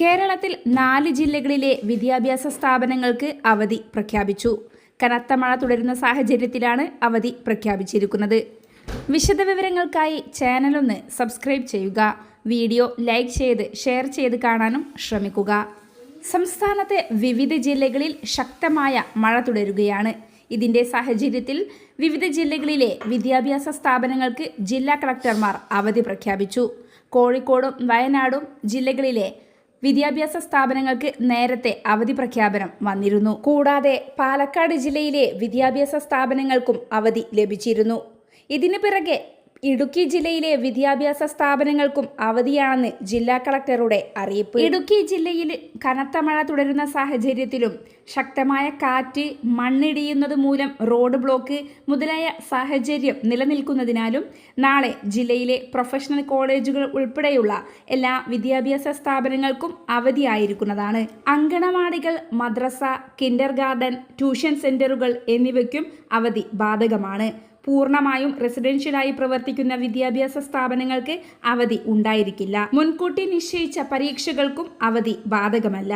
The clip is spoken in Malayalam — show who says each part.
Speaker 1: കേരളത്തിൽ 4 ജില്ലകളിലെ വിദ്യാഭ്യാസ സ്ഥാപനങ്ങൾക്ക് അവധി പ്രഖ്യാപിച്ചു. കനത്ത മഴ തുടരുന്ന സാഹചര്യത്തിലാണ് അവധി പ്രഖ്യാപിച്ചിരിക്കുന്നത്. വിശദവിവരങ്ങൾക്കായി ചാനലൊന്ന് സബ്സ്ക്രൈബ് ചെയ്യുക. വീഡിയോ ലൈക്ക് ചെയ്ത് ഷെയർ ചെയ്ത് കാണാനും ശ്രമിക്കുക. സംസ്ഥാനത്തെ വിവിധ ജില്ലകളിൽ ശക്തമായ മഴ തുടരുകയാണ്. ഇതിന്റെ സാഹചര്യത്തിൽ വിവിധ ജില്ലകളിലെ വിദ്യാഭ്യാസ സ്ഥാപനങ്ങൾക്ക് ജില്ലാ കളക്ടർമാർ അവധി പ്രഖ്യാപിച്ചു. കോഴിക്കോടും വയനാടും ജില്ലകളിലെ വിദ്യാഭ്യാസ സ്ഥാപനങ്ങൾക്ക് നേരത്തെ അവധി പ്രഖ്യാപനം വന്നിരുന്നു. കൂടാതെ പാലക്കാട് ജില്ലയിലെ വിദ്യാഭ്യാസ സ്ഥാപനങ്ങൾക്കും അവധി ലഭിച്ചിരുന്നു. ഇതിനു പിറകെ ഇടുക്കി ജില്ലയിലെ വിദ്യാഭ്യാസ സ്ഥാപനങ്ങൾക്കും അവധിയാണെന്ന് ജില്ലാ കളക്ടറുടെ അറിയിപ്പ്. ഇടുക്കി ജില്ലയിൽ കനത്ത മഴ തുടരുന്ന സാഹചര്യത്തിലും ശക്തമായ കാറ്റ്, മണ്ണിടിയുന്നത് മൂലം റോഡ് ബ്ലോക്ക് മുതലായ സാഹചര്യം നിലനിൽക്കുന്നതിനാലും നാളെ ജില്ലയിലെ പ്രൊഫഷണൽ കോളേജുകൾ ഉൾപ്പെടെയുള്ള എല്ലാ വിദ്യാഭ്യാസ സ്ഥാപനങ്ങൾക്കും അവധിയായിരിക്കുന്നതാണ്. അങ്കണവാടികൾ, മദ്രസ, കിൻഡർ ഗാർഡൻ, ട്യൂഷൻ സെന്ററുകൾ എന്നിവയ്ക്കും അവധി ബാധകമാണ്. പൂർണ്ണമായും റെസിഡൻഷ്യലായി പ്രവർത്തിക്കുന്ന വിദ്യാഭ്യാസ സ്ഥാപനങ്ങൾക്ക് അവധി ഉണ്ടായിരിക്കില്ല. മുൻകൂട്ടി നിശ്ചയിച്ച പരീക്ഷകൾക്കും അവധി ബാധകമല്ല.